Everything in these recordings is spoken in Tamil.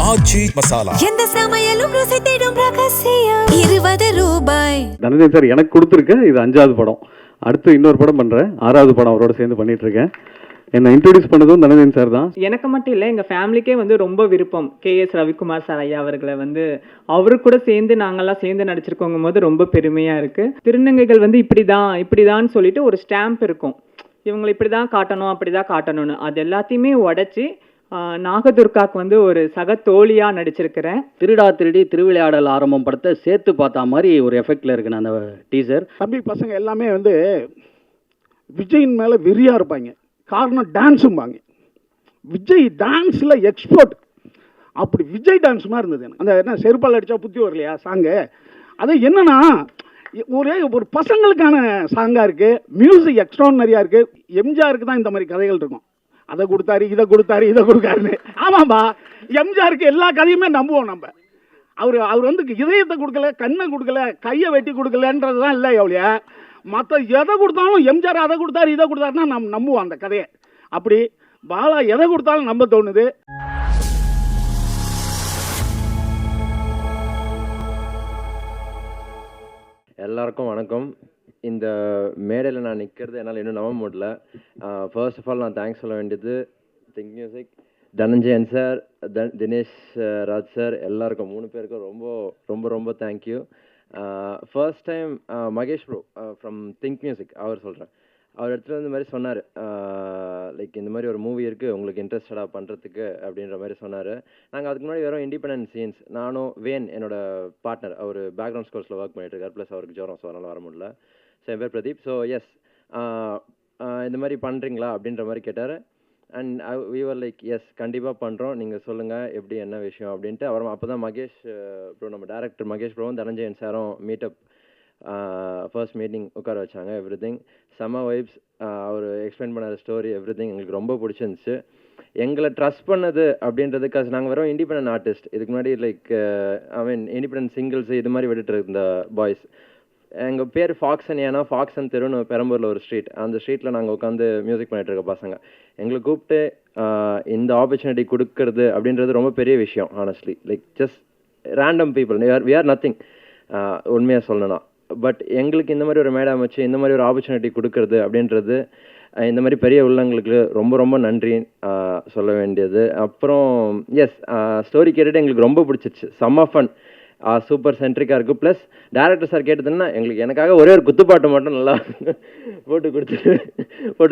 ஆச்சி மசாலா. எந்த சமையலும் ருசி தேடும் ரகசியம். 20 ரூபாய். தனஞ்சயன் சார் எனக்கு கொடுத்துருக்கேன். இது 5வது படம். அடுத்து இன்னொரு படம் பண்ணுறேன். 6வது படம் அவரோட சேர்ந்து பண்ணிட்டு இருக்கேன். என்னை இன்ட்ரோடியூஸ் பண்ணதும் தனஞ்சயன் சார் தான். எனக்கு மட்டும் இல்லை, எங்கள் ஃபேமிலிக்கே ரொம்ப விருப்பம் KS ரவிக்குமார் சார் ஐயா அவர்களை அவரு கூட சேர்ந்து நாங்கள்லாம் சேர்ந்து நடிச்சிருக்கோங்கும் போது ரொம்ப பெருமையாக இருக்குது. திருநங்கைகள் இப்படிதான் சொல்லிட்டு ஒரு ஸ்டாம்ப் இருக்கும், இவங்களை இப்படி தான் காட்டணும் அப்படி தான் காட்டணும்னு. அது எல்லாத்தையுமே உடைச்சி நாகதுர்காக்கு ஒரு சக தோழியாக நடிச்சிருக்கிறேன். திருடா திருடி திருவிளையாடல் ஆரம்பம் படத்தை சேர்த்து பார்த்தா மாதிரி ஒரு எஃபெக்டில் இருக்குண்ணா அந்த டீசர். தம்பி பசங்க எல்லாமே விஜயின் மேலே வெறியாக இருப்பாங்க. காரணம் டான்ஸும்பாங்க. விஜய் டான்ஸில் எக்ஸ்பர்ட். அப்படி விஜய் டான்ஸ் மாதிரி இருந்தது எனக்கு. அந்த என்ன செருப்பால் அடித்தா புத்தி வரலையா சாங்கு, அது என்னன்னா ஒரு பசங்களுக்கான சாங்காக இருக்குது. மியூசிக் எக்ஸ்ட்ரானரியாக இருக்குது. எம்ஜிஆருக்கு தான் இந்த மாதிரி கதைகள் இருக்கும். அதை கொடுத்தாரு இதை கொடுக்காருன்னு. ஆமாம்பா, எம்ஜிஆருக்கு எல்லா கதையுமே நம்புவோம் நம்ம. அவர் இதயத்தை கொடுக்கல, கண்ணை கொடுக்கல, கையை வெட்டி கொடுக்கலன்றது தான் இல்லை எவ்வளோ. மற்ற எதை கொடுத்தாலும் எம்ஜிஆர் அதை கொடுத்தாரு இதை கொடுத்தாருன்னா நம்ம நம்புவோம் அந்த கதையை. அப்படி பாலா எதை கொடுத்தாலும் நம்ப தோணுது. எல்லாருக்கும் வணக்கம். இந்த மேடையில் நான் நிற்கிறது என்னால் இன்னும் நம்ப முடியல. ஃபர்ஸ்ட் ஆஃப் ஆல் நான் தேங்க்ஸ் சொல்ல வேண்டியது Think music, Dhananjayan sir, Dinesh Raj sir, எல்லாருக்கும் 3 பேருக்கும் ரொம்ப ரொம்ப ரொம்ப thank you. First time Mahesh bro from Think music அவர் சொல்கிறேன், அவர் இடத்துல இந்த மாதிரி சொன்னார், லைக் இந்த மாதிரி ஒரு மூவி இருக்குது உங்களுக்கு இன்ட்ரெஸ்டடாக பண்ணுறதுக்கு அப்படின்ற மாதிரி சொன்னார். நாங்கள் அதுக்கு முன்னாடி வெறும் இண்டிபெண்டன்ட் சீன்ஸ், நானும் வேன் என்னோட பார்ட்னர், அவர் பேக்ரவுண்ட் ஸ்கோர்ஸில் ஒர்க் பண்ணிட்டுருக்கார், ப்ளஸ் அவருக்கு ஜுரம், ஸோ அதனால் வர முடியல. ஸோ என் பேர் பிரதீப். ஸோ எஸ், இந்த மாதிரி பண்ணுறீங்களா அப்படின்ற மாதிரி கேட்டார். And we were like yes கண்டிப்பாக பண்ணுறோம், நீங்கள் சொல்லுங்கள் எப்படி என்ன விஷயம் அப்படின்ட்டு. அப்புறம் அப்போ தான் மகேஷ் ப்ரோ, நம்ம டேரக்டர் மகேஷ் ப்ரோவும் தனஞ்சயன் சாரும் மீட்டப், ஃபர்ஸ்ட் மீட்டிங் உட்கார வச்சாங்க. எவ்ரிதிங் செம்ம வைப்ஸ். அவர் எக்ஸ்பிளைன் பண்ண ஸ்டோரி எவ்ரிதிங் எங்களுக்கு ரொம்ப பிடிச்சிருந்துச்சு. எங்களை ட்ரஸ்ட் பண்ணது அப்படின்றதுக்கு நாங்கள் வெறும் இண்டிபெண்டன்ட் ஆர்டிஸ்ட். இதுக்கு முன்னாடி லைக் இண்டிபெண்டன்ட் சிங்கிள்ஸ் இது மாதிரி விட்டுட்டு இருந்த பாய்ஸ். எங்கள் பேர் ஃபாக்ஸன், ஏன்னா ஃபாக்ஸன் தெருன்னு பெரம்பூரில் ஒரு ஸ்ட்ரீட், அந்த ஸ்ட்ரீட்டில் நாங்கள் உட்காந்து மியூசிக் பண்ணிட்டு இருக்க பசங்க. எங்களை கூப்பிட்டு இந்த ஆப்பர்ச்சுனிட்டி கொடுக்கறது அப்படின்றது ரொம்ப பெரிய விஷயம். Honestly like just random people, we are nothing உண்மையாக சொல்லணும்னா. பட் எங்களுக்கு இந்த மாதிரி ஒரு மேடை அமைச்சு இந்த மாதிரி ஒரு ஆப்பர்ச்சுனிட்டி கொடுக்கறது அப்படின்றது, இந்த மாதிரி பெரிய உள்ளங்களுக்கு ரொம்ப ரொம்ப நன்றி சொல்ல வேண்டியது. அப்புறம் எஸ், ஸ்டோரி கேட்டுட்டு எங்களுக்கு ரொம்ப பிடிச்சிருச்சு, செம்ம ஃபன், சூப்பர் சென்ட்ரிக்காக இருக்குது. ப்ளஸ் டேரக்டர் சார் கேட்டதுன்னா எனக்காக ஒரே ஒரு குத்துப்பாட்டு மட்டும் நல்லா போட்டு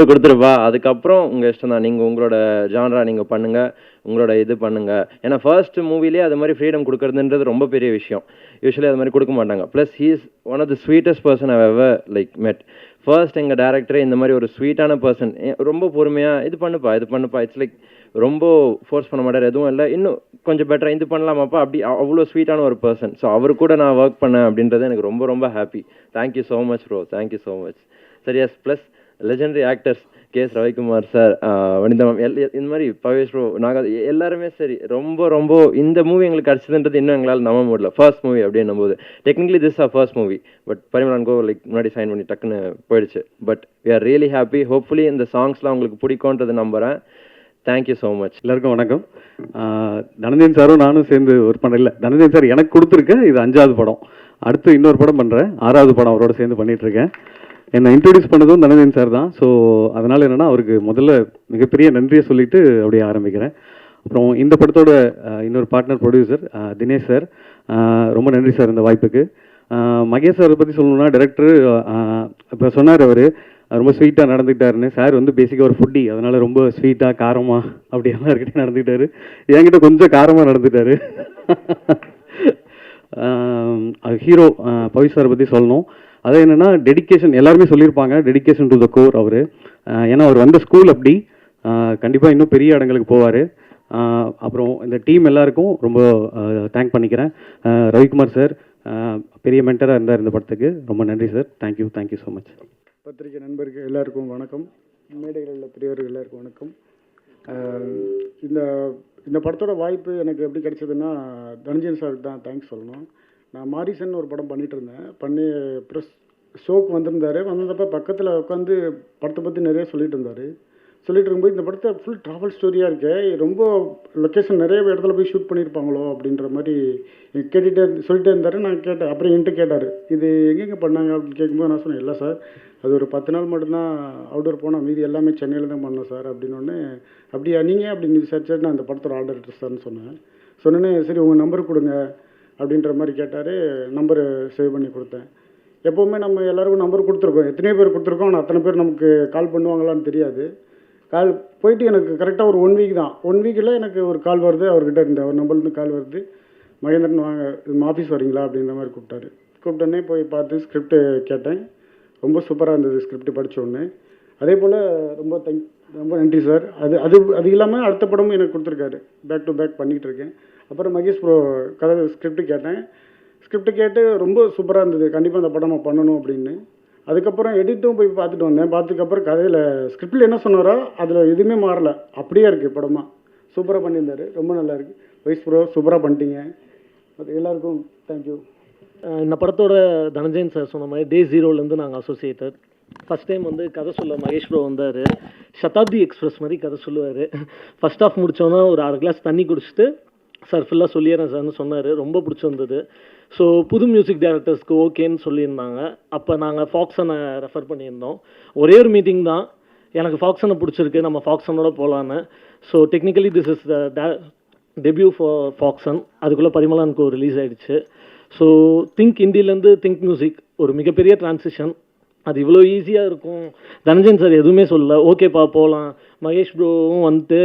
கொடுத்துருப்பா, அதுக்கப்புறம் உங்கள் இஷ்டம் தான், நீங்கள் உங்களோட ஜான்ரா நீங்கள் பண்ணுங்கள், உங்களோட இது பண்ணுங்கள். ஏன்னா ஃபர்ஸ்ட் மூவிலே அது மாதிரி ஃப்ரீடம் கொடுக்குறதுன்றது ரொம்ப பெரிய விஷயம். யூஸ்வலி அது மாதிரி கொடுக்க மாட்டாங்க. Plus he is one of the sweetest person I ever like met. First எங்கள் டேரக்டரே இந்த மாதிரி ஒரு ஸ்வீட்டான பர்சன், ரொம்ப பொறுமையாக இது பண்ணுப்பா, இட்ஸ் லைக் ரொம்ப ஃபோர்ஸ் பண்ண மாட்டார், எதுவும் இல்லை, இன்னும் கொஞ்சம் பெட்டராக இது பண்ணலாமாப்பா, அப்படி அவ்வளோ ஸ்வீட்டான ஒரு பர்சன். ஸோ அவர் கூட நான் ஒர்க் பண்ணேன் அப்படின்றது எனக்கு ரொம்ப ரொம்ப happy. Thank you so much bro, thank you so much. சரி yes, plus legendary actors KS Ravikumar sir, Vanitha ma'am, இந்த மாதிரி பவேஷ் ப்ரோ, நாங்கள் எல்லாருமே சரி ரொம்ப ரொம்ப இந்த மூவி எங்களுக்கு கிடச்சதுன்றது இன்னும் எங்களால் நம்ப முடியல. ஃபர்ஸ்ட் மூவி அப்படின்னும் போது technically this are first movie, but Parimalan go like முன்னாடி சைன் பண்ணி டக்குன்னு போயிடுச்சு. But we are really happy. Hopefully இந்த சாங்ஸ்லாம் உங்களுக்கு பிடிக்கும்ன்றது நம்புகிறேன். Thank you so much. எல்லாருக்கும் வணக்கம். தனஞ்சயன் சாரும் நானும் சேர்ந்து ஒர்க் பண்ணல. தனஞ்சயன் சார் எனக்கு கொடுத்துருக்கேன். இது 5வது படம். அடுத்து இன்னொரு படம் பண்ணுறேன். 6வது படம் அவரோட சேர்ந்து பண்ணிகிட்ருக்கேன். என்னை இன்ட்ரோடியூஸ் பண்ணதும் தனஞ்சயன் சார் தான். ஸோ அதனால் என்னென்னா அவருக்கு முதல்ல மிகப்பெரிய நன்றியை சொல்லிவிட்டு அப்படியே ஆரம்பிக்கிறேன். அப்புறம் இந்த படத்தோட இன்னொரு பார்ட்னர் ப்ரொடியூசர் தினேஷ் சார், ரொம்ப நன்றி சார் இந்த வாய்ப்புக்கு. மகேஷ் சாரை பற்றி சொல்லணும்னா, டைரக்டர் இப்போ சொன்னார் அவர் ரொம்ப ஸ்வீட்டாக நடந்துக்கிட்டாருன்னு. சார் பேசிக்காக ஒரு ஃபுட்டி, அதனால் ரொம்ப ஸ்வீட்டாக காரமாக அப்படி எல்லாருக்கிட்டையும் நடந்துக்கிட்டாரு. என்கிட்ட கொஞ்சம் காரமாக நடந்துட்டார். ஹீரோ பவி சாரை பற்றி சொல்லணும். அது என்னென்னா டெடிக்கேஷன், எல்லாருமே சொல்லியிருப்பாங்க, டெடிக்கேஷன் டு த கோர் அவர். ஏன்னா அவர் வந்த ஸ்கூல் அப்படி, கண்டிப்பாக இன்னும் பெரிய இடங்களுக்கு போவார். அப்புறம் இந்த டீம் எல்லாருக்கும் ரொம்ப தேங்க் பண்ணிக்கிறேன். ரவிக்குமார் சார் பெரிய மென்டராக இருந்தார் இந்த படத்துக்கு. ரொம்ப நன்றி சார். Thank you so much. பத்திரிகை நண்பர்கள் எல்லாருக்கும் வணக்கம். மேடைகளில் உள்ள பெரியவர்கள் எல்லாருக்கும் வணக்கம். இந்த படத்தோட வாய்ப்பு எனக்கு எப்படி கிடைச்சதுன்னா, தனஞ்சயன் சாருக்கு தான் தேங்க்ஸ் சொல்லணும். நான் மாரிசன் ஒரு படம் பண்ணிகிட்டு இருந்தேன். ப்ரெஸ் ஷோக்கு வந்திருந்தார். வந்தப்போ பக்கத்தில் உட்காந்து படத்தை பற்றி நிறைய சொல்லிட்டு இருந்தார். சொல்லிட்டு இருக்கும்போது இந்த படத்தை ஃபுல் ட்ராவல் ஸ்டோரியாக இருக்கு, ரொம்ப லொக்கேஷன் நிறைய இடத்துல போய் ஷூட் பண்ணியிருப்பாங்களோ அப்படின்ற மாதிரி கேட்டுகிட்டே சொல்லிட்டே இருந்தார். நான் கேட்டேன், அப்புறம் என்கிட்ட கேட்டார், இது எங்கெங்கே பண்ணாங்க அப்படின்னு கேட்கும்போது நான் சொன்னேன், இல்லை சார் அது ஒரு 10 நாள் மட்டும்தான் அவுட்டோர் போனோம், மீதி எல்லாமே சென்னையில் தான் பண்ணோம் சார் அப்படின்னோடனே, அப்படியா நீங்கள் அப்படின்னு விசாரிச்சார். நான் அந்த படத்தோட ஆர்டர் சார்னு சொன்னேன்னே, சரி உங்கள் நம்பர் கொடுங்க அப்படின்ற மாதிரி கேட்டார். நம்பரு சேவ் பண்ணி கொடுத்தேன். எப்போவுமே நம்ம எல்லாருக்கும் நம்பர் கொடுத்துருக்கோம், எத்தனையோ பேர் கொடுத்துருக்கோம், ஆனால் அத்தனை பேர் நமக்கு கால் பண்ணுவாங்களான்னு தெரியாது. கால் போயிட்டு எனக்கு கரெக்டாக ஒரு 1 வீக் தான், 1 வீக்கில் எனக்கு ஒரு கால் வருது, அவர்கிட்ட இருந்த அவர் நம்பர்லேருந்து கால் வருது, மகேந்திரன் வாங்க ஆஃபீஸ் வரீங்களா அப்படின்ற மாதிரி கூப்பிட்டாரு. கூப்பிட்டோன்னே போய் பார்த்து ஸ்கிரிப்டு கேட்டேன். ரொம்ப சூப்பராக இருந்தது ஸ்கிரிப்ட் படித்த உடனே. அதே போல் ரொம்ப நன்றி சார். அது இல்லாமல் அடுத்த படமும் எனக்கு கொடுத்துருக்காரு, பேக் டு பேக் பண்ணிகிட்டு இருக்கேன். அப்புறம் மகேஷ் ப்ரோ கதை ஸ்கிரிப்ட் கேட்டேன். ஸ்கிரிப்ட் கேட்டு ரொம்ப சூப்பராக இருந்தது, கண்டிப்பாக அந்த படம் நம்ம பண்ணணும் அப்படின்னு. அதுக்கப்புறம் எடிட்டும் போய் பார்த்துட்டு வந்தேன். பார்த்ததுக்கப்புறம் கதையில் ஸ்கிரிப்டில் என்ன சொன்னாரோ அதில் எதுவுமே மாறலை, அப்படியே இருக்குது படமாக. சூப்பராக பண்ணியிருந்தார், ரொம்ப நல்லா இருக்குது. வைஸ் ப்ரோ சூப்பராக பண்ணிட்டீங்க. அது எல்லாருக்கும் தேங்க்யூ. இந்த படத்தோட தனஞ்சயன் சார் சொன்ன மாதிரி டே 0லேருந்து நாங்கள் அசோசியேட்டட். ஃபஸ்ட் டைம் வந்து கதை சொல்ல மகேஷ் ப்ரோ வந்தார். சதாப்தி எக்ஸ்பிரஸ் மாதிரி கதை சொல்லுவார். ஃபஸ்ட் ஆஃப் முடித்தோன்னா ஒரு 1/2 கிளாஸ் தண்ணி குடிச்சிட்டு சார் ஃபுல்லாக சொல்லிடுறேன் சார்னு சொன்னார். ரொம்ப பிடிச்சிருந்தது. ஸோ புது மியூசிக் டைரக்டர்ஸ்க்கு ஓகேன்னு சொல்லியிருந்தாங்க. அப்போ நாங்கள் ஃபாக்ஸனை ரெஃபர் பண்ணியிருந்தோம். ஒரே ஒரு மீட்டிங் தான், எனக்கு ஃபாக்ஸனை பிடிச்சிருக்கு, நம்ம ஃபாக்ஸனோட போகலான்னு. So technically this is the debut for ஃபாக்ஸன். அதுக்குள்ளே பரிமளானுக்கு ரிலீஸ் ஆகிடுச்சு. ஸோ திங்க் இந்தியிலேருந்து திங்க் மியூசிக் ஒரு மிகப்பெரிய டிரான்சிஷன். அது இவ்வளோ ஈஸியாக இருக்கும் தனஞ்சயன் சார் எதுவுமே சொல்லல. ஓகேப்பா போகலாம். மகேஷ் ப்ரோவும் வந்துட்டு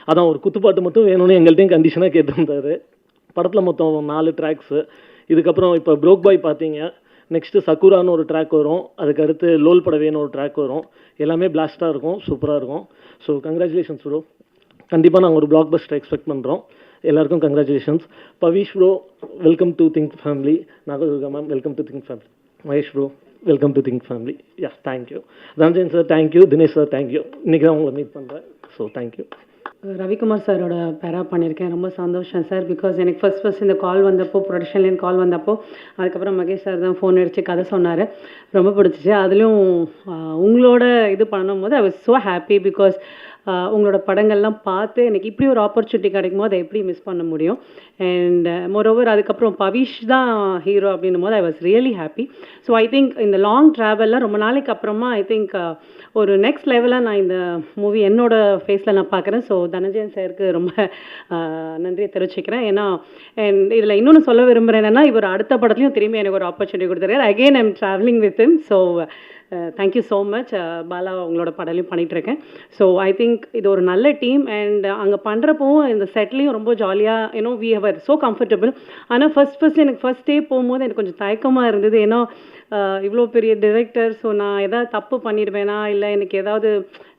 அதான் ஒரு குத்துப்பாட்டு மட்டும் வேணும்னு எங்கள்கிட்டையும் கண்டிஷனாக கேட்டிருந்தாரு. படத்தில் மொத்தம் 4 ட்ராக்ஸு. இதுக்கப்புறம் இப்போ ப்ரோக் பாய் பார்த்தீங்க, நெக்ஸ்ட்டு சக்குரான்னு ஒரு ட்ராக் வரும், அதுக்கு அடுத்து லோல் படவேன்னு ஒரு ட்ராக் வரும். எல்லாமே பிளாஸ்ட்டாக இருக்கும், சூப்பராக இருக்கும். So congratulations bro. கண்டிப்பாக நாங்கள் ஒரு பிளாக் பஸ்டர் எக்ஸ்பெக்ட் பண்ணுறோம். எல்லாருக்கும் congratulations. Bhavish bro welcome to Think family. Nagadurga ma'am welcome to Think family. Mahesh bro welcome to Think family. Yeah thank you. Dhananjayan sir thank you. Dinesh sir thank you. இன்றைக்கி தான் உங்களை மீட் பண்ணுறேன். So thank you. ரவிக்குமார் சாரோட பேரா பண்ணியிருக்கேன். ரொம்ப சந்தோஷம் சார். பிகாஸ் எனக்கு ஃபர்ஸ்ட் இந்த கால் வந்தப்போ, ப்ரொடக்ஷன்லேருந்து கால் வந்தப்போ, அதுக்கப்புறம் மகேஷ் சார் தான் ஃபோன் அடித்து கதை சொன்னார். ரொம்ப பிடிச்சிச்சு. அதுலேயும் உங்களோட இது பண்ணும்போது I was so happy. Because உங்களோட படங்கள்லாம் பார்த்து எனக்கு இப்படி ஒரு ஆப்பர்ச்சுனிட்டி கிடைக்கும் போது அதை எப்படி மிஸ் பண்ண முடியும். அண்ட் மோரோவர் அதுக்கப்புறம் பவிஷ் தான் ஹீரோ அப்படின்னும் போது I was really happy. So I think இந்த லாங் ட்ராவலில் ரொம்ப நாளைக்கு அப்புறமா ஐ திங்க் ஒரு நெக்ஸ்ட் லெவலாக நான் இந்த மூவி என்னோட ஃபேஸில் நான் பார்க்குறேன். ஸோ தனஞ்சயன் சாருக்கு ரொம்ப நன்றியை தெரிவிச்சுக்கிறேன். ஏன்னா இதில் இன்னொன்று சொல்ல விரும்புகிறேன் என்னென்னா, இவர் அடுத்த படத்துலையும் திரும்பி எனக்கு ஒரு ஆப்பர்ச்சுனிட்டி கொடுத்துருக்காரு. Again I am travelling with him. So thank you so much. Bala உங்களோட படலையும் பண்ணிகிட்ருக்கேன். ஸோ ஐ திங்க் இது ஒரு நல்ல டீம். அண்ட் அங்கே பண்ணுறப்பவும் இந்த செட்லேயும் ரொம்ப ஜாலியாக ஏன்னோ வி ஹவர் ஸோ கம்ஃபர்டபுள். ஆனால் ஃபர்ஸ்ட் எனக்கு ஃபர்ஸ்ட் டே போகும்போது எனக்கு கொஞ்சம் தயக்கமாக இருந்தது. ஏன்னா இவ்வளோ பெரிய டிரெக்டர், ஸோ நான் எதாவது தப்பு பண்ணிடுவேனா, இல்லை எனக்கு ஏதாவது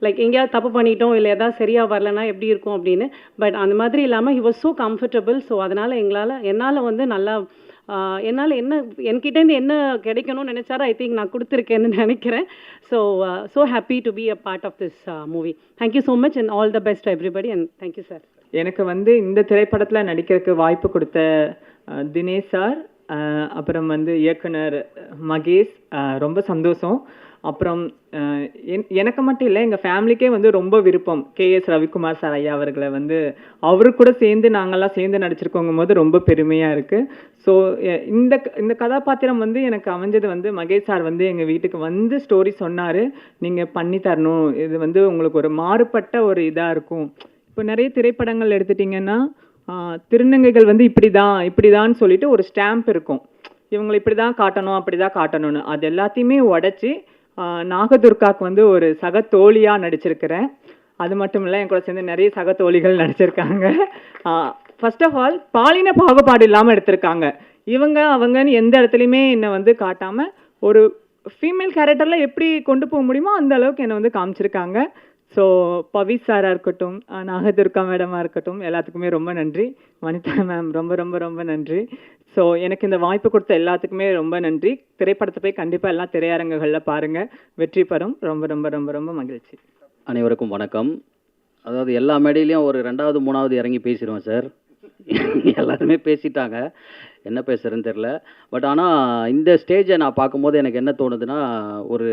லைக் எங்கேயாவது தப்பு பண்ணிட்டோம், இல்லை எதாவது சரியாக வரலன்னா எப்படி இருக்கும் அப்படின்னு. பட் அந்த மாதிரி இல்லாமல் he was so comfortable. So அதனால் என்னால் வந்து நல்லா என்னால் என்கிட்டேருந்து என்ன கிடைக்கணும்னு நினச்சாரோ ஐ திங்க் நான் கொடுத்துருக்கேன்னு நினைக்கிறேன். So happy to be a part of this movie. Thank you so much and all the best everybody. And thank you sir. எனக்கு வந்து இந்த திரைப்படத்தில் நடிக்கிறதுக்கு வாய்ப்பு கொடுத்த தினேஷ் சார், அப்புறம் வந்து இயக்குனர் மகேஷ், ரொம்ப சந்தோஷம். அப்புறம் எனக்கு மட்டும் இல்லை, எங்கள் ஃபேமிலிக்கே வந்து ரொம்ப விருப்பம் கேஎஸ் ரவிக்குமார் சார் ஐயா அவர்களை வந்து அவரு கூட சேர்ந்து நாங்கள்லாம் சேர்ந்து நடிச்சிருக்கோங்கும் போது ரொம்ப பெருமையாக இருக்குது. ஸோ இந்த கதாபாத்திரம் வந்து எனக்கு அமைஞ்சது வந்து மகேஷ் சார் வந்து எங்கள் வீட்டுக்கு வந்து ஸ்டோரி சொன்னார், நீங்கள் பண்ணி தரணும், இது வந்து உங்களுக்கு ஒரு மாறுபட்ட ஒரு இதாக இருக்கும். இப்போ நிறைய திரைப்படங்கள் எடுத்துட்டிங்கன்னா திருநங்கைகள் வந்து இப்படிதான்னு சொல்லிட்டு ஒரு ஸ்டாம்ப் இருக்கும், இவங்களை இப்படி தான் காட்டணும் அப்படி தான் காட்டணும்னு. அது எல்லாத்தையுமே உடச்சி நாகதுர்காவுக்கு வந்து ஒரு சக தோழியாக நடிச்சிருக்கிறேன். அது மட்டும் இல்லை, என் கூட சேர்ந்து நிறைய சக தோழிகள் நடிச்சிருக்காங்க. ஃபர்ஸ்ட் ஆஃப் ஆல் பாலின பாகுபாடு இல்லாமல் எடுத்திருக்காங்க. இவங்க அவங்கன்னு எந்த இடத்துலையுமே என்னை வந்து காட்டாமல் ஒரு ஃபீமேல் கேரக்டரில் எப்படி கொண்டு போக முடியுமோ அந்த அளவுக்கு என்னை வந்து காமிச்சிருக்காங்க. ஸோ பவிஷ் சாராக இருக்கட்டும், நாகதுர்கா மேடமாக இருக்கட்டும், எல்லாத்துக்குமே ரொம்ப நன்றி. வனிதா மேம் ரொம்ப ரொம்ப ரொம்ப நன்றி. ஸோ எனக்கு இந்த வாய்ப்பு கொடுத்த எல்லாத்துக்குமே ரொம்ப நன்றி. திரைப்படத்தை போய் கண்டிப்பாக எல்லா திரையரங்குகளில் பாருங்கள், வெற்றி பெறும். ரொம்ப ரொம்ப ரொம்ப ரொம்ப மகிழ்ச்சி. அனைவருக்கும் வணக்கம். அதாவது எல்லா மேடையிலையும் ஒரு 2வது 3வது இறங்கி பேசிடுவேன் சார். எல்லாருமே பேசிட்டாங்க, என்ன பேசுகிறேன்னு தெரில. பட் ஆனால் இந்த ஸ்டேஜை நான் பார்க்கும்போது எனக்கு என்ன தோணுதுன்னா, ஒரு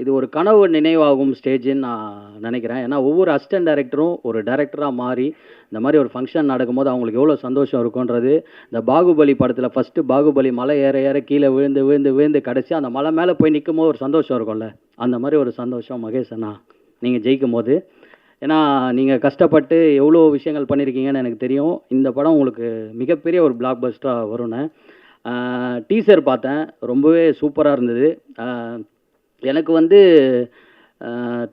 இது ஒரு கனவு நினைவாகும் ஸ்டேஜ்னு நான் நினைக்கிறேன். ஏன்னா ஒவ்வொரு அசிஸ்டன்ட் டைரக்டரும் ஒரு டைரக்டராக மாறி இந்த மாதிரி ஒரு ஃபங்க்ஷன் நடக்கும்போது அவங்களுக்கு எவ்வளோ சந்தோஷம் இருக்குன்றது, இந்த பாகுபலி படத்தில் ஃபஸ்ட்டு பாகுபலி மலை ஏற ஏற கீழே விழுந்து விழுந்து விழுந்து கடைசி அந்த மலை மேலே போய் நிற்கும் போது ஒரு சந்தோஷம் இருக்கும்ல, அந்த மாதிரி ஒரு சந்தோஷம் மகேஷ் அண்ணா நீங்கள் ஜெயிக்கும் போது. ஏன்னா நீங்கள் கஷ்டப்பட்டு எவ்வளோ விஷயங்கள் பண்ணியிருக்கீங்கன்னு எனக்கு தெரியும். இந்த படம் உங்களுக்கு மிகப்பெரிய ஒரு பிளாக் பஸ்டராக வரும்னு. டீசர் பார்த்தேன், ரொம்பவே சூப்பராக இருந்தது. எனக்கு வந்து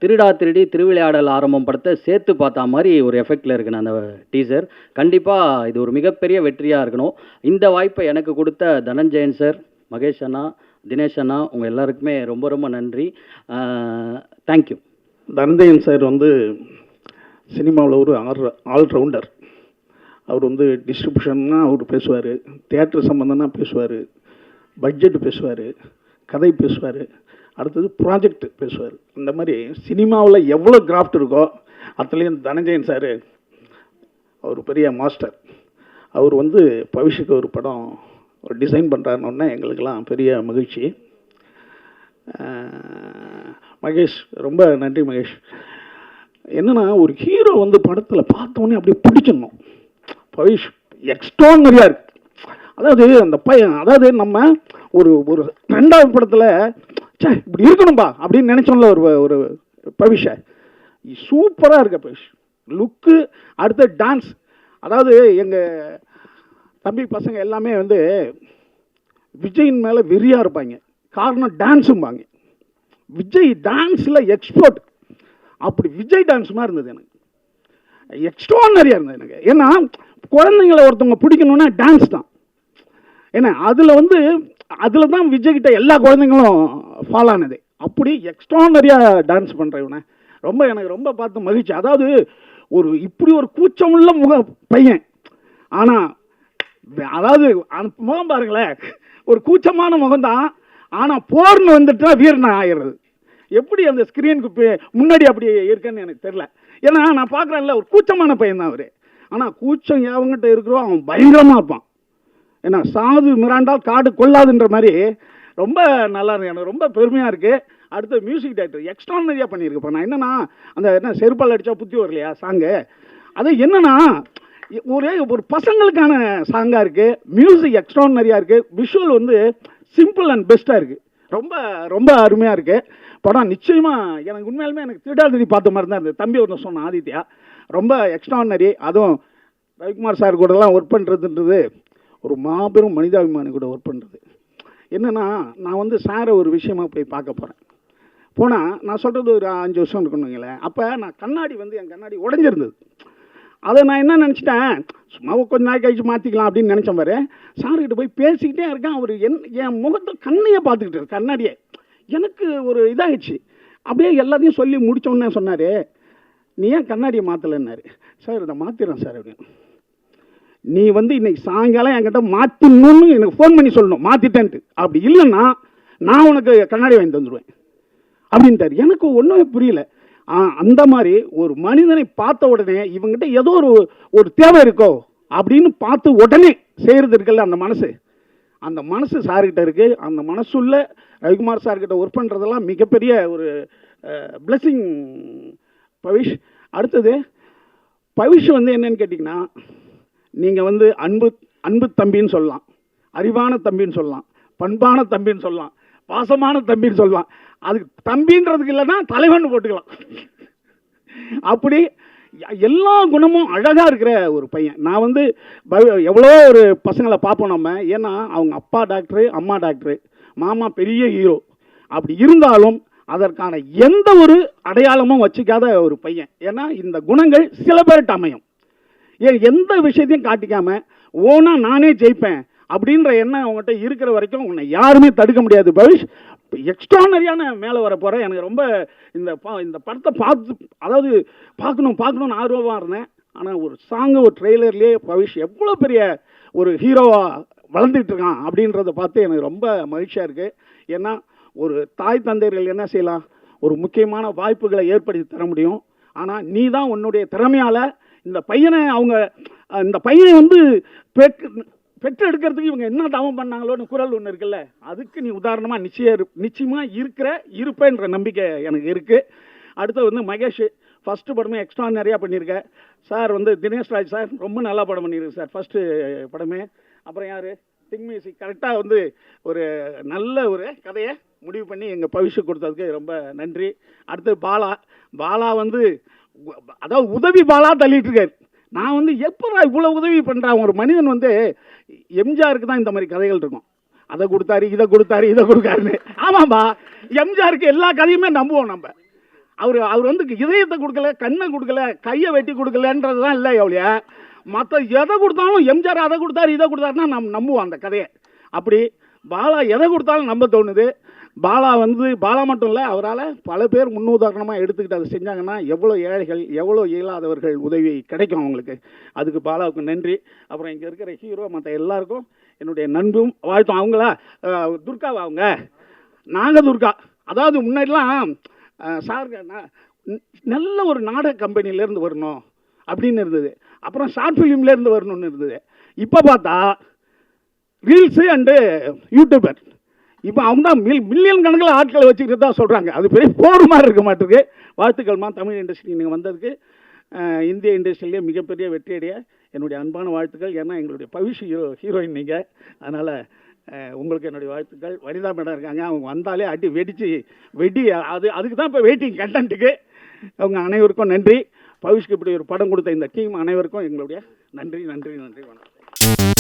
திருடா திருடி திருவிளையாடல் ஆரம்பம் படத்தை சேர்த்து பார்த்தா மாதிரி ஒரு எஃபெக்டில் இருக்குன்னு அந்த டீசர். கண்டிப்பாக இது ஒரு மிகப்பெரிய வெற்றியாக இருக்கணும். இந்த வாய்ப்பை எனக்கு கொடுத்த தனஞ்சயன் சார், மகேஷ் அண்ணா, தினேஷ் அண்ணா, உங்கள் எல்லாருக்குமே ரொம்ப ரொம்ப நன்றி. தேங்க்யூ. தனஞ்சயன் சார் வந்து சினிமாவில் ஒரு ஆல்ரவுண்டர். அவர் வந்து டிஸ்ட்ரிபியூஷன்னா அவர் பேசுவார், தியேட்டர் சம்மந்தம்னா பேசுவார், பட்ஜெட் பேசுவார், கதை பேசுவார், அடுத்தது ப்ராஜெக்ட் பேசுவார். இந்த மாதிரி சினிமாவில் எவ்வளோ கிராஃப்ட் இருக்கோ அதுலேயும் தனஞ்சயன் சார் அவர் பெரிய மாஸ்டர். அவர் வந்து பவிஷுக்கு ஒரு படம் ஒரு டிசைன் பண்ணுறாருன்னொன்னே எங்களுக்கெல்லாம் பெரிய மகிழ்ச்சி. மகேஷ், ரொம்ப நன்றி மகேஷ். என்னென்னா ஒரு ஹீரோ வந்து படத்தில் பார்த்தோன்னே அப்படியே பிடிச்சிடணும். பவிஷ் எக்ஸ்ட்ரானரியாக இருக்கு. அதாவது அந்த பையன், அதாவது நம்ம ஒரு ஒரு ரெண்டாவது படத்தில் சே இப்படி இருக்கணும்பா அப்படின்னு நினச்சோம்ல ஒரு ஒரு பவிஷை, சூப்பராக இருக்க பவிஷ். லுக்கு, அடுத்த டான்ஸ். அதாவது எங்கள் தம்பி பசங்க எல்லாமே வந்து விஜயின் மேலே வெறியாக இருப்பாங்க. காரணம் டான்ஸும்பாங்க. விஜய் டான்ஸில் எக்ஸ்போர்ட். அப்படி விஜய் டான்ஸ் மாதிரி இருந்தது எனக்கு, எக்ஸ்ட்ரானரியாக இருந்தது எனக்கு. ஏன்னா குழந்தைங்களை ஒருத்தவங்க பிடிக்கணுன்னா டான்ஸ் தான். ஏன்னா அதில் தான் விஜய்கிட்ட எல்லா குழந்தைங்களும் ஃபாலோ ஆனது. அப்படி எக்ஸ்ட்ரானரியாக டான்ஸ் பண்ணுறவனே எனக்கு ரொம்ப பார்த்து மகிழ்ச்சி. அதாவது இப்படி ஒரு கூச்சமுள்ள பையன், ஆனால் அதாவது முகம் பாருங்களேன், ஒரு கூச்சமான முகம்தான், ஆனால் போர்னு வந்துட்டா வீரனை ஆயிடுறது. எப்படி அந்த ஸ்க்ரீனுக்கு முன்னாடி அப்படி இருக்குன்னு எனக்கு தெரியல. ஏன்னா நான் பார்க்குறேன்ல, ஒரு கூச்சமான பையன் தான் அவர். ஆனால் கூச்சம் எவங்கிட்ட இருக்கிறோம் அவன் பயங்கரமாக இருப்பான். ஏன்னா சாது மிராண்டால் காடு கொள்ளாதுன்ற மாதிரி ரொம்ப நல்லா இருக்கு. எனக்கு ரொம்ப பெருமையாக இருக்குது. அடுத்த மியூசிக் டைரக்டர் எக்ஸ்ட்ரானரியாக பண்ணியிருக்கப்போ நான் என்னென்னா செருப்பால் அடித்தா புத்தி வரலையா சாங்கு, அது என்னென்னா ஒரு பசங்களுக்கான சாங்காக இருக்குது. மியூசிக் எக்ஸ்ட்ரானரியாக இருக்குது. விஷுவல் வந்து சிம்பிள் அண்ட் பெஸ்ட்டாக இருக்குது. ரொம்ப ரொம்ப அருமையாக இருக்குது படம். நிச்சயமாக எனக்கு உண்மையாலுமே எனக்கு திருடாதிரி பார்த்த மாதிரி தான் இருந்தது. தம்பி ஒன்று சொன்ன ஆதித்யா ரொம்ப எக்ஸ்ட்ரானரி. அதுவும் ரவிக்குமார் சார் கூடலாம் ஒர்க் பண்ணுறதுன்றது ஒரு மாபெரும் மனிதாபிமானி கூட ஒர்க் பண்ணுறது. என்னென்னா நான் வந்து சாரை ஒரு விஷயமா போய் பார்க்க போகிறேன். போனால் நான் சொல்கிறது ஒரு 5 வருஷம் இருக்கணுங்களேன். அப்போ நான் கண்ணாடி வந்து என் கண்ணாடி உடஞ்சிருந்தது. அதை நான் என்ன நினச்சிட்டேன், சும்மா கொஞ்சம் நாள் கழிச்சு மாற்றிக்கலாம் அப்படின்னு நினச்ச மாதிரி சார்கிட்ட போய் பேசிக்கிட்டே இருக்கேன். அவர் என் முகத்தை கண்ணையே பார்த்துக்கிட்டு கண்ணாடியே எனக்கு ஒரு இதாகிடுச்சு. அப்படியே எல்லாத்தையும் சொல்லி முடித்தோன்னே சொன்னார், நீ ஏன் கண்ணாடியை மாற்றலைன்னாரு. சார் இதை மாற்றிடுறேன் சார் அப்படின்னு. நீ வந்து இன்னைக்கு சாயங்காலம் என்கிட்ட மாற்றிடணும்னு எனக்கு ஃபோன் பண்ணி சொல்லணும், மாற்றிட்டேன்ட்டு. அப்படி இல்லைன்னா நான் உனக்கு கண்ணாடி வாங்கி தந்துடுவேன் அப்படின்ட்டார். எனக்கு ஒன்றுமே புரியல. அந்த மாதிரி ஒரு மனிதனை பார்த்த உடனே இவங்ககிட்ட ஏதோ ஒரு தேவை இருக்கோ அப்படின்னு பார்த்து உடனே செய்கிறது இருக்குல்ல, அந்த மனசு சார்கிட்ட இருக்குது. அந்த மனசுள்ள ரவிக்குமார் சார்கிட்ட ஒர்க் பண்ணுறதெல்லாம் மிகப்பெரிய ஒரு பிளெஸிங் பவிஷ். அடுத்தது பவிஷ் வந்து என்னன்னு கேட்டிங்கன்னா, நீங்கள் வந்து அன்பு தம்பின்னு சொல்லலாம், அறிவான தம்பின்னு சொல்லலாம், பண்பான தம்பின்னு சொல்லலாம், பாசமான தம்பின்னு சொல்லலாம். அதுக்கு தம்பின்றதுக்கு இல்லைன்னா தலைவன் போட்டுக்கலாம். அப்படி எல்லா குணமும் அழகாக இருக்கிற ஒரு பையன். நான் வந்து எவ்வளோ ஒரு பசங்களை பார்ப்போம் நம்ம. ஏன்னா அவங்க அப்பா டாக்டரு, அம்மா டாக்டரு, மாமா பெரிய ஹீரோ. அப்படி இருந்தாலும் அதற்கான எந்த ஒரு அடையாளமும் வச்சுக்காத ஒரு பையன். ஏன்னா இந்த குணங்கள் சில பேர்கிட்ட அமையும். எந்த விஷயத்தையும் காட்டிக்காம ஓனா நானே ஜெயிப்பேன் அப்படின்ற எண்ணம் அவங்ககிட்ட இருக்கிற வரைக்கும் உன்னை யாருமே தடுக்க முடியாது பவிஷ். எக்ஸ்ட்ரானரியான மேலே வர போகிறேன். எனக்கு ரொம்ப இந்த படத்தை அதாவது பார்க்கணும்னு ஆர்வமாக இருந்தேன். ஆனால் ஒரு சாங்கு ஒரு ட்ரெய்லர்லேயே பவிஷ் எவ்வளோ பெரிய ஒரு ஹீரோவாக வளர்ந்துட்டு இருக்கான் அப்படின்றத பார்த்து எனக்கு ரொம்ப மகிழ்ச்சியாக இருக்குது. ஏன்னா ஒரு தாய் தந்தையர்கள் என்ன செய்யலாம், ஒரு முக்கியமான வாய்ப்புகளை ஏற்படுத்தி தர முடியும். ஆனால் நீ தான் உன்னுடைய திறமையால் இந்த பையனை வந்து பெற்று எடுக்கிறதுக்கு இவங்க என்ன தவம் பண்ணாங்களோன்னு குரல் ஒன்று இருக்குல்ல, அதுக்கு நீ உதாரணமாக நிச்சயமாக இருப்பேன்ற நம்பிக்கை எனக்கு இருக்குது. அடுத்து வந்து மகேஷ் ஃபஸ்ட்டு படமே எக்ஸ்ட்ரா நிறையா பண்ணியிருக்கேன் சார். வந்து தினேஷ் ராஜ் சார் ரொம்ப நல்லா படம் பண்ணியிருக்கு சார் ஃபஸ்ட்டு படமே. அப்புறம் யார், திங் மியூசிக் கரெக்டாக வந்து ஒரு நல்ல ஒரு கதையை முடிவு பண்ணி எங்கள் பவிஷு கொடுத்ததுக்கு ரொம்ப நன்றி. அடுத்து பாலா வந்து அதாவது உதவி பாலா தள்ளிட்டு இருக்காரு. நான் வந்து எப்போ இவ்வளோ உதவி பண்ணுறேன் ஒரு மனிதன் வந்து எம்ஜிஆருக்கு தான் இந்த மாதிரி கதைகள் இருக்கும். அதை கொடுத்தாரு இதை கொடுக்காருன்னு. ஆமாம்பா, எம்ஜிஆருக்கு எல்லா கதையுமே நம்புவோம் நம்ம. அவர் வந்து இதயத்தை கொடுக்கல, கண்ணை கொடுக்கல, கையை வெட்டி கொடுக்கலன்றது தான் இல்லை எவ்வளோ. மற்ற எதை கொடுத்தாலும் எம்ஜிஆர் அதை கொடுத்தாரு இதை கொடுத்தாருன்னா நம்ம நம்புவோம் அந்த கதையை. அப்படி பாலா எதை கொடுத்தாலும் நம்ப தோணுது. பாலா மட்டும் இல்லை, அவரால் பல பேர் முன்னுதாரணமாக எடுத்துக்கிட்டு அதை செஞ்சாங்கன்னா எவ்வளோ ஏழைகள் எவ்வளோ இயலாதவர்கள் உதவி கிடைக்கும் அவங்களுக்கு. அதுக்கு பாலாவுக்கு நன்றி. அப்புறம் இங்கே இருக்கிற ஹீரோ மற்ற எல்லாருக்கும் என்னுடைய நண்பும் வாழ்த்தும். அவங்களா துர்காவா, அவங்க நாங்கள் துர்கா. அதாவது முன்னாடிலாம் சார் நல்ல ஒரு நாடக கம்பெனிலேருந்து வரணும் அப்படின்னு இருந்தது, அப்புறம் ஷார்ட் ஃபிலிம்லேருந்து வரணும்னு இருந்தது. இப்போ பார்த்தா ரீல்ஸு அண்டு யூடியூபர், இப்போ அவங்க தான் மில்லியன் கணக்கில் ஆட்களை வச்சுக்கிட்டு தான் சொல்கிறாங்க. அது பெரிய போர் மாதிரி இருக்க மாட்டிருக்கு. வாழ்த்துக்கள்மா, தமிழ் இண்டஸ்ட்ரி நீங்கள் வந்ததுக்கு. இந்திய இண்டஸ்ட்ரியிலே மிகப்பெரிய வெற்றியடைய என்னுடைய அன்பான வாழ்த்துக்கள். ஏன்னா எங்களுடைய பவிஷ் ஹீரோயின் நீங்கள், அதனால் உங்களுக்கு என்னுடைய வாழ்த்துக்கள். வனிதா மேடம் இருக்காங்க, அவங்க வந்தாலே அடி வெடி அதுக்கு தான் இப்போ வெயிட்டிங் கண்டென்ட்டுக்கு. அவங்க அனைவருக்கும் நன்றி. பவிஷ்க்கு இப்படி ஒரு படம் கொடுத்த இந்த டீம் அனைவருக்கும் எங்களுடைய நன்றி. வணக்கம்.